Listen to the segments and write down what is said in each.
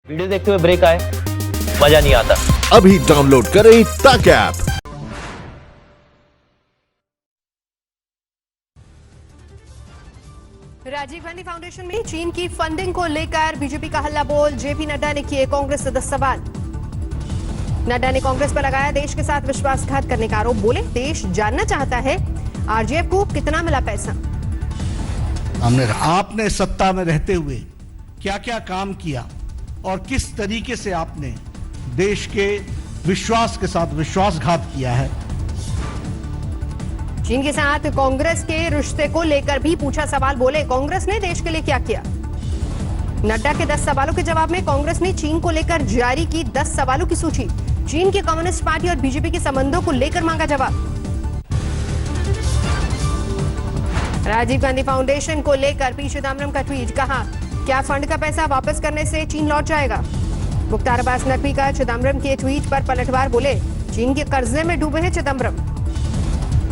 Video देखते हुए break आए, मजा नहीं आता। अभी डाउनलोड करें तक ऐप। राजीव गांधी फाउंडेशन में चीन की फंडिंग को लेकर बीजेपी का हल्ला बोल। जेपी नड्डा ने किए कांग्रेस से 10 सवाल। नड्डा ने कांग्रेस पर लगाया देश के साथ विश्वासघात करने का आरोप। बोले देश जानना चाहता है आरजेएफ को कितना मिला पैसा। आपने सत्ता में रहते हुए क्या क्या काम किया और किस तरीके से आपने देश के विश्वास के साथ विश्वासघात किया है। चीन के साथ कांग्रेस के रिश्ते को लेकर भी पूछा सवाल। बोले कांग्रेस ने देश के लिए क्या किया। नड्डा के 10 सवालों के जवाब में कांग्रेस ने चीन को लेकर जारी की 10 सवालों की सूची। चीन की कम्युनिस्ट पार्टी और बीजेपी के संबंधों को लेकर मांगा जवाब। राजीव गांधी फाउंडेशन को लेकर पी चिदम्बरम का ट्वीट। कहा क्या फंड का पैसा वापस करने से चीन लौट जाएगा। मुख्तार अब्बास नकवी का चिदम्बरम के ट्वीट पर पलटवार। बोले चीन के कर्जे में डूबे हैं चिदम्बरम।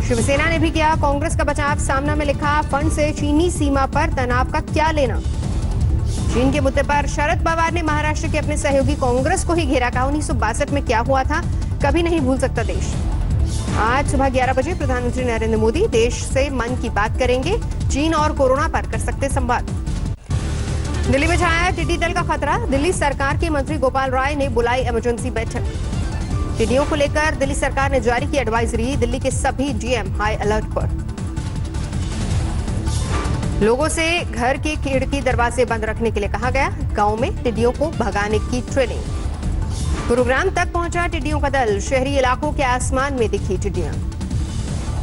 शिवसेना ने भी किया कांग्रेस का बचाव। सामना में लिखा फंड से चीनी सीमा पर तनाव का क्या लेना। चीन के मुद्दे पर शरद पवार ने महाराष्ट्र के अपने सहयोगी कांग्रेस को ही घेरा। कहा 1962 में क्या हुआ था कभी नहीं भूल सकता देश। आज सुबह 11 बजे प्रधानमंत्री नरेंद्र मोदी देश से मन की बात करेंगे। चीन और कोरोना पर कर सकते संवाद। दिल्ली में छाया टिड्डी दल का खतरा। दिल्ली सरकार के मंत्री गोपाल राय ने बुलाई इमरजेंसी बैठक। टिड्डियों को लेकर दिल्ली सरकार ने जारी की एडवाइजरी। दिल्ली के सभी डीएम हाई अलर्ट पर। लोगों से घर के खिड़की दरवाजे बंद रखने के लिए कहा गया। गांव में टिड्डियों को भगाने की ट्रेनिंग। गुरुग्राम तक पहुंचा टिड्डियों का दल। शहरी इलाकों के आसमान में दिखी टिड्डियां।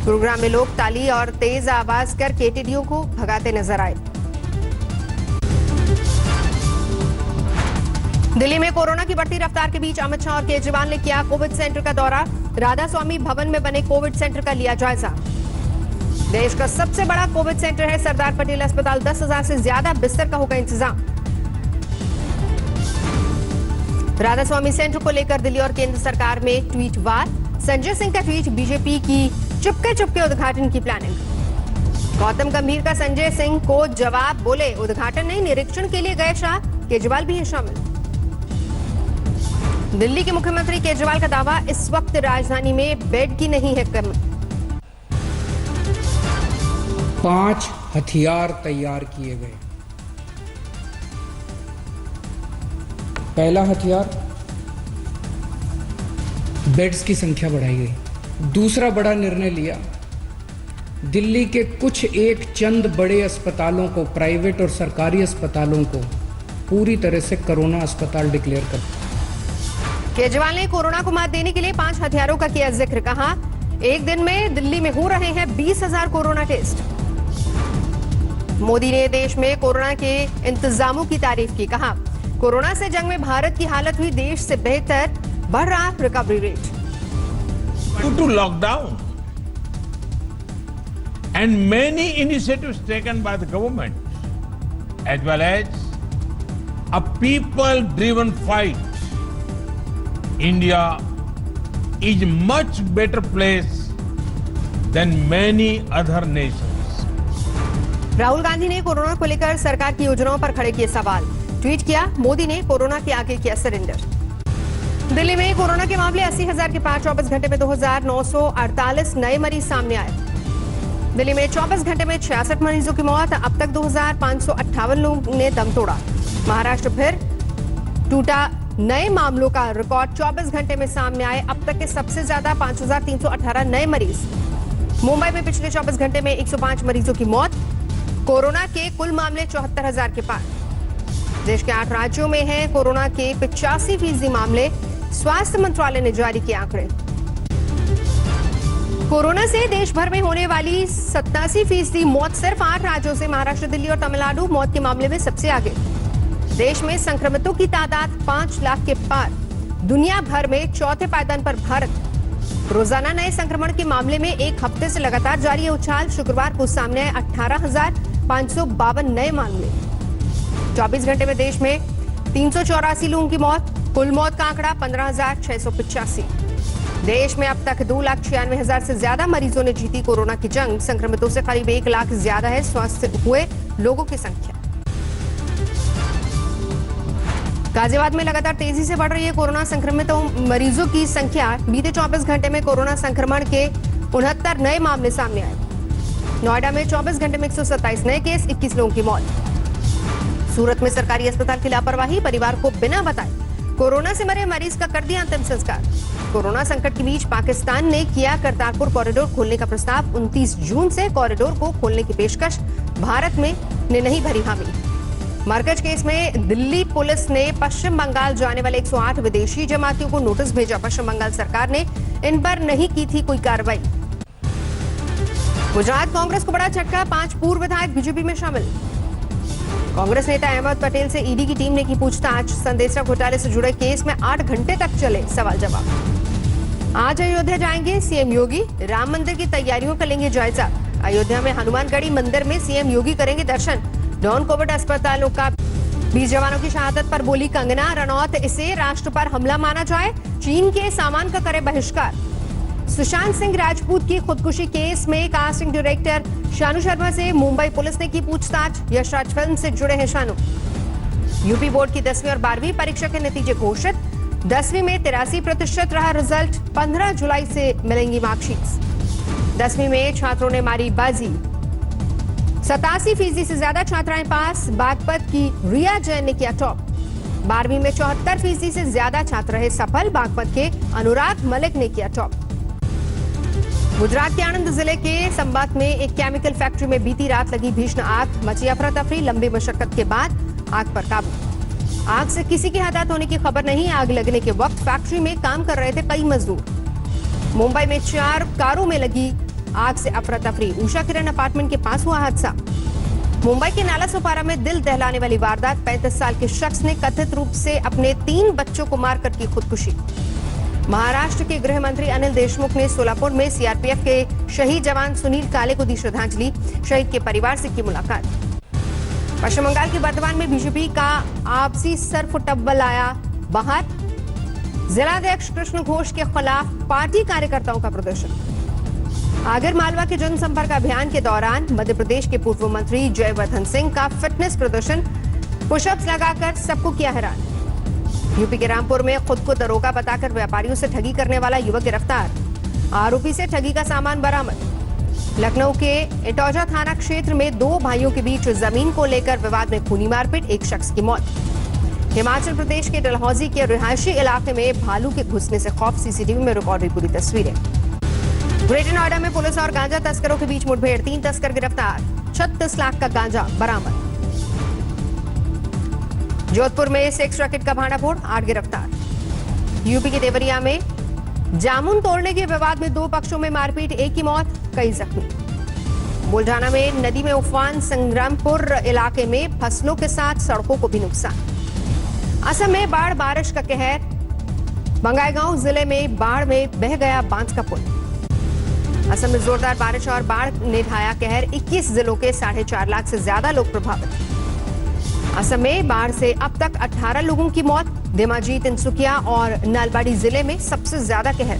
गुरुग्राम में लोग ताली और तेज आवाज करके टिड्डियों को भगाते नजर आए। दिल्ली में कोरोना की बढ़ती रफ्तार के बीच अमित शाह और केजरीवाल ने किया कोविड सेंटर का दौरा। राधा स्वामी भवन में बने कोविड सेंटर का लिया जायजा। देश का सबसे बड़ा कोविड सेंटर है सरदार पटेल अस्पताल। 10,000 से ज्यादा बिस्तर का होगा इंतजाम। राधा स्वामी सेंटर को लेकर दिल्ली और केंद्र सरकार में ट्वीट वार। संजय सिंह का ट्वीट। बीजेपी की चुपके उद्घाटन की प्लानिंग। गौतम गंभीर का संजय सिंह को जवाब। बोले उद्घाटन नहीं निरीक्षण के लिए गए शाह। केजरीवाल भी है शामिल। दिल्ली के मुख्यमंत्री केजरीवाल का दावा इस वक्त राजधानी में बेड की नहीं है कमी। 5 हथियार तैयार किए गए। पहला हथियार बेड्स की संख्या बढ़ाई गई। दूसरा बड़ा निर्णय लिया दिल्ली के कुछ एक चंद बड़े अस्पतालों को, प्राइवेट और सरकारी अस्पतालों को पूरी तरह से कोरोना अस्पताल डिक्लेयर कर। केजरीवाल ने कोरोना को मात देने के लिए 5 हथियारों का किया जिक्र। कहा एक दिन में दिल्ली में हो रहे हैं 20,000 कोरोना टेस्ट। मोदी ने देश में कोरोना के इंतजामों की तारीफ की। कहा कोरोना से जंग में भारत की हालत हुई देश से बेहतर। बढ़ रहा recovery rate. Due to lockdown and many initiatives taken by the government as well as a people-driven fight, India is much better place than many other nations. Rahul Gandhi ने कोरोना को लेकर सरकार की योजनाओं पर खड़े किए सवाल। ट्वीट किया मोदी ने कोरोना के आगे किया सरेंडर। दिल्ली में कोरोना के मामले 80,000 के पार। 24 घंटे में 2,948 नए मरीज सामने आए। दिल्ली में 24 घंटे में 66 मरीजों की मौत। अब तक 2,558 लोगों ने दम तोड़ा। महाराष्ट्र फिर टूटा। नए मामलों का रिकॉर्ड 24 घंटे में सामने आए। अब तक के सबसे ज्यादा 5,318 नए मरीज। मुंबई में पिछले 24 घंटे में 105 मरीजों की मौत। कोरोना के कुल मामले 74,000 के पार। देश के 8 राज्यों में हैं कोरोना के 85% मामले। स्वास्थ्य मंत्रालय ने जारी किए आंकड़े। कोरोना से देश भर में होने वाली 87% मौत सिर्फ 8 राज्यों से। महाराष्ट्र, दिल्ली और तमिलनाडु मौत के मामले में सबसे आगे। देश में संक्रमितों की तादाद 5 लाख के पार। दुनिया भर में चौथे पायदान पर भारत। रोजाना नए संक्रमण के मामले में एक हफ्ते से लगातार जारी है उछाल। शुक्रवार को सामने आए 18,552 नए मामले। 24 घंटे में देश में 384 लोगों की मौत। कुल मौत का आंकड़ा 15,685। देश में अब तक 2,96,000 से ज्यादा मरीजों ने जीती कोरोना की जंग। संक्रमितों से करीब 1 लाख ज्यादा है स्वस्थ हुए लोगों की संख्या। गाजियाबाद में लगातार तेजी से बढ़ रही है कोरोना संक्रमितों मरीजों की संख्या। बीते 24 घंटे में कोरोना संक्रमण के 69 नए मामले सामने आए। नोएडा में 24 घंटे में 127 नए केस, 21 लोगों की मौत। सूरत में सरकारी अस्पताल की लापरवाही, परिवार को बिना बताए कोरोना से मरे मरीज का कर दिया अंतिम संस्कार। कोरोना संकट के बीच पाकिस्तान ने किया करतारपुर कॉरिडोर खोलने का प्रस्ताव। 29 जून से कॉरिडोर को खोलने की पेशकश, भारत में ने नहीं भरी हामी। मरकज केस में दिल्ली पुलिस ने पश्चिम बंगाल जाने वाले 108 विदेशी जमातियों को नोटिस भेजा। पश्चिम बंगाल सरकार ने इन पर नहीं की थी कोई कार्रवाई। गुजरात कांग्रेस को बड़ा झटका, 5 पूर्व विधायक बीजेपी में शामिल। कांग्रेस नेता अहमद पटेल से ईडी की टीम ने की पूछताछ। संदेशा घोटाले से जुड़े केस में 8 घंटे तक चले सवाल जवाब। आज अयोध्या जाएंगे सीएम योगी, राम मंदिर की तैयारियों का लेंगे जायजा। अयोध्या में हनुमानगढ़ी मंदिर में सीएम योगी करेंगे दर्शन। नॉन कोविड अस्पतालों का 20 जवानों की शहादत पर बोली कंगना रनौत, इसे राष्ट्र पर हमला माना जाए, चीन के सामान का करे बहिष्कार। सुशांत सिंह राजपूत की खुदकुशी केस में कास्टिंग डायरेक्टर शानू शर्मा से मुंबई पुलिस ने की पूछताछ। यश राज फिल्म से जुड़े हैं शानू। यूपी बोर्ड की 10वीं और 12वीं परीक्षा के नतीजे घोषित। 10वीं में 83% रहा रिजल्ट, 15 जुलाई से मिलेंगी मार्कशीट्स। 10वीं में छात्रों ने मारी बाजी, 87% से ज्यादा छात्राएं पास। बागपत की रिया जैन ने किया टॉप। 12वीं में 74% से ज्यादा छात्र रहे सफल। बागपत के अनुराग मलिक ने किया टॉप। गुजरात के आणंद जिले के संबात में एक केमिकल फैक्ट्री में बीती रात लगी भीषण आग। मची अफरा तफरी, लंबी मशक्कत के बाद आग पर काबू। आग से किसी की हताहत होने की खबर नहीं। आग लगने के वक्त फैक्ट्री में काम कर रहे थे कई मजदूर। मुंबई में 4 कारों में लगी आग से अफरा तफरी। उषा किरण अपार्टमेंट के पास हुआ हादसा। मुंबई के नाला सोपारा में दिल दहलाने वाली वारदात। 35 साल के शख्स ने कथित रूप से अपने 3 बच्चों को मारकर की खुदकुशी। महाराष्ट्र के गृह मंत्री अनिल देशमुख ने सोलापुर में सीआरपीएफ के शहीद जवान सुनील काले को दी श्रद्धांजलि। शहीद के परिवार से की मुलाकात। पश्चिम बंगाल के बर्धमान में बीजेपी का आपसी सरफुटब्बल आया बाहर। जिलाध्यक्ष कृष्ण घोष के खिलाफ पार्टी कार्यकर्ताओं का प्रदर्शन। आगर मालवा के जनसंपर्क अभियान के दौरान मध्य प्रदेश के पूर्व मंत्री जयवर्धन सिंह का फिटनेस प्रदर्शन। पुशअप्स लगाकर सबको किया हैरान। यूपी के रामपुर में खुद को दरोगा बताकर व्यापारियों से ठगी करने वाला युवक गिरफ्तार। आरोपी से ठगी का सामान बरामद। लखनऊ के इटौजा थाना क्षेत्र में 2 भाइयों के बीच जमीन को लेकर विवाद में खूनी मारपीट, एक शख्स की मौत। हिमाचल प्रदेश के डलहौजी के रिहायशी इलाके में भालू के घुसने से खौफ, सीसीटीवी में रिकॉर्ड हुई पूरी तस्वीरें। ग्रेटर नोएडा में पुलिस और गांजा तस्करों के बीच मुठभेड़, 3 तस्कर गिरफ्तार, 36 लाख का गांजा बरामद। जोधपुर में सेक्स रैकेट का भांडाफोड़, 8 गिरफ्तार। यूपी के देवरिया में जामुन तोड़ने के विवाद में 2 पक्षों में मारपीट, एक की मौत, कई जख्मी। बुल्ढाना में नदी में उफान, संग्रामपुर इलाके में फसलों के साथ सड़कों को भी नुकसान। असम में बाढ़, बारिश का कहर। बंगाईगांव जिले में बाढ़ में बह गया बांध का पुल। असम में जोरदार बारिश और बाढ़ ने ढाया कहर, 21 जिलों के 4.5 लाख से ज्यादा लोग प्रभावित। असम में बाढ़ से अब तक 18 लोगों की मौत। धेमाजी, तिनसुकिया और नलबाड़ी जिले में सबसे ज्यादा कहर।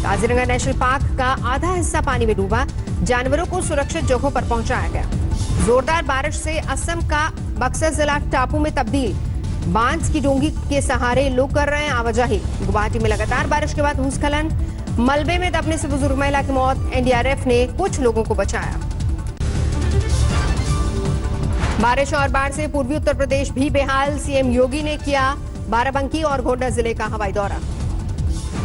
काजीरंगा नेशनल पार्क का आधा हिस्सा पानी में डूबा, जानवरों को सुरक्षित जगहों पर पहुंचाया गया। जोरदार बारिश से असम का बक्सर जिला टापू में तब्दील। बांध की डोंगी के सहारे लोग कर रहे हैं आवाजाही। गुवाहाटी में लगातार बारिश के बाद भूस्खलन, मलबे में दबने से बुजुर्ग महिला की मौत। एनडीआरएफ ने कुछ लोगों को बचाया। बारिश और बाढ़ से पूर्वी उत्तर प्रदेश भी बेहाल। सीएम योगी ने किया बाराबंकी और गोंडा जिले का हवाई दौरा।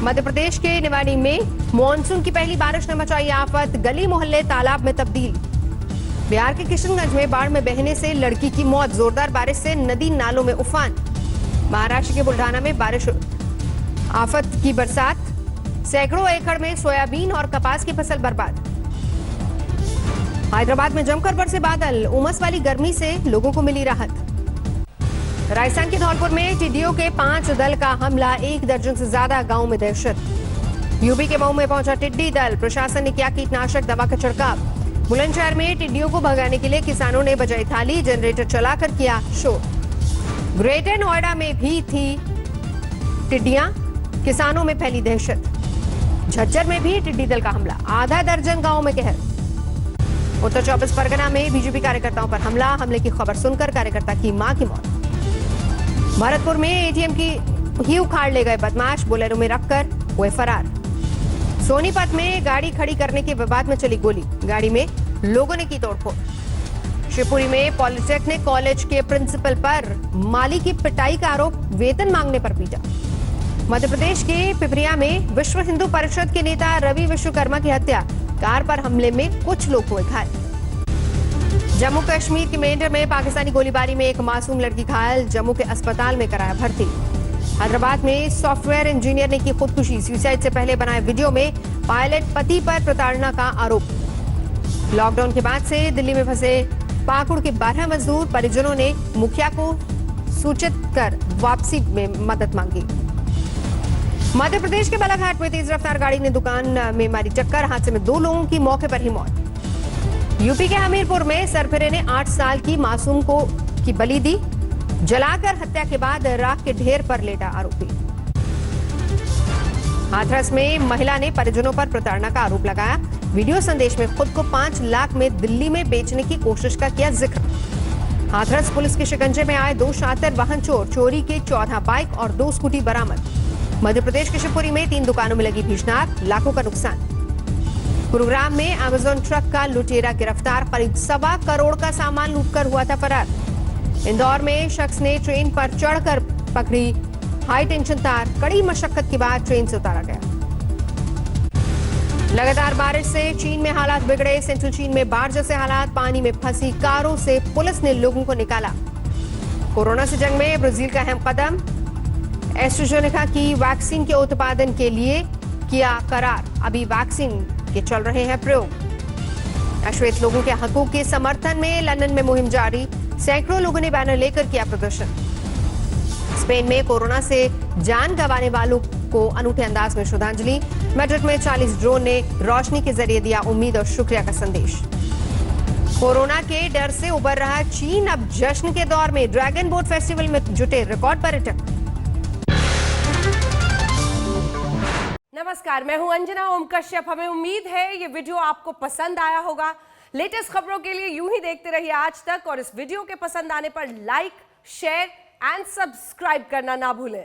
मध्य प्रदेश के निवाड़ी में मानसून की पहली बारिश ने मचाई आफत, गली मोहल्ले तालाब में तब्दील। बिहार के किशनगंज में बाढ़ में बहने से लड़की की मौत, जोरदार बारिश से नदी नालों में उफान। महाराष्ट्र के बुल्ढाना में बारिश आफत की बरसात, सैकड़ों एकड़ में सोयाबीन और कपास की फसल बर्बाद। हैदराबाद में जमकर बरसे बादल, उमस वाली गर्मी से लोगों को मिली राहत। राजस्थान के धौलपुर में टिड्डियों के 5 दल का हमला, 1 दर्जन से ज्यादा गांव में दहशत। यूपी के मऊ में पहुंचा टिड्डी दल, प्रशासन ने किया कीटनाशक दवा का छिड़काव। बुलंदशहर में टिड्डियों को भगाने के लिए किसानों ने बजाई थाली, जनरेटर चलाकर किया शोर। ग्रेटर नोएडा में भी थी टिड्डियां, किसानों में फैली दहशत। झज्जर में भी टिड्डी दल का हमला, आधा दर्जन गांव में कहर। उत्तर 24 परगना में बीजेपी कार्यकर्ताओं पर हमला, हमले की खबर सुनकर कार्यकर्ता की मां की मौत। भरतपुर में एटीएम की ही उखाड़ ले गए बदमाश, बोलेरो में रखकर हुए फरार। सोनीपत में गाड़ी खड़ी करने के विवाद में चली गोली, गाड़ी में लोगों ने की तोड़फोड़। शिवपुरी में पॉलिटेक्निक कॉलेज के प्रिंसिपल पर माली की पिटाई का आरोप, वेतन मांगने पर पीटा। मध्य प्रदेश के पिपरिया में विश्व हिंदू परिषद के नेता रवि विश्वकर्मा की हत्या, कार पर हमले में कुछ लोग हुए घायल। जम्मू कश्मीर के मेंढर में पाकिस्तानी गोलीबारी में एक मासूम लड़की घायल, जम्मू के अस्पताल में कराया भर्ती। हैदराबाद में सॉफ्टवेयर इंजीनियर ने की खुदकुशी, सुसाइड से पहले बनाए वीडियो में पायलट पति पर प्रताड़ना का आरोप। लॉकडाउन के बाद से दिल्ली में फंसे पाकुड़ के 12 मजदूर, परिजनों ने मुखिया को सूचित कर वापसी में मदद मांगी। मध्य प्रदेश के बालाघाट में तेज रफ्तार गाड़ी ने दुकान में मारी टक्कर, हादसे में 2 लोगों की मौके पर ही मौत। यूपी के हमीरपुर में सरफिरे ने 8 साल की मासूम को की बलि दी, जलाकर हत्या के बाद राख के ढेर पर लेटा आरोपी। हाथरस में महिला ने परिजनों पर प्रताड़ना का आरोप लगाया, वीडियो संदेश में खुद को 5 लाख में दिल्ली में बेचने की कोशिश का किया जिक्र। हाथरस पुलिस के शिकंजे में आए 2 शातिर वाहन चोर, चोरी के 14 बाइक और 2 स्कूटी बरामद। मध्य प्रदेश के शिवपुरी में 3 दुकानों में लगी भीषणाग, लाखों का नुकसान। गुरुग्राम में अमेजॉन ट्रक का लुटेरा गिरफ्तार, करीब 1.25 करोड़ का सामान लूटकर हुआ था फरार। इंदौर में शख्स ने ट्रेन पर चढ़कर पकड़ी हाई टेंशन तार, कड़ी मशक्कत के बाद ट्रेन से उतारा गया। लगातार बारिश से चीन में हालात बिगड़े, सेंट्रल चीन में बाढ़ जैसे हालात, पानी में फंसी कारों से पुलिस ने लोगों को निकाला। कोरोना से जंग में ब्राजील का अहम कदम, एस्ट्राजेनेका की वैक्सीन के उत्पादन के लिए किया करार, अभी वैक्सीन के चल रहे हैं प्रयोग। अश्वेत लोगों के हकों के समर्थन में लंदन में मुहिम जारी, सैकड़ों लोगों ने बैनर लेकर किया प्रदर्शन। स्पेन में कोरोना से जान गंवाने वालों को अनूठे अंदाज में श्रद्धांजलि, मैड्रिड में 40 ड्रोन ने रोशनी के जरिए दिया उम्मीद और शुक्रिया का संदेश। कोरोना के डर से उबर रहा चीन, अब जश्न के दौर में ड्रैगन बोट फेस्टिवल में जुटे रिकॉर्ड पर्यटक। नमस्कार, मैं हूं अंजना ओम कश्यप। हमें उम्मीद है ये वीडियो आपको पसंद आया होगा। लेटेस्ट खबरों के लिए यूं ही देखते रहिए आज तक, और इस वीडियो के पसंद आने पर लाइक, शेयर एंड सब्सक्राइब करना ना भूलें।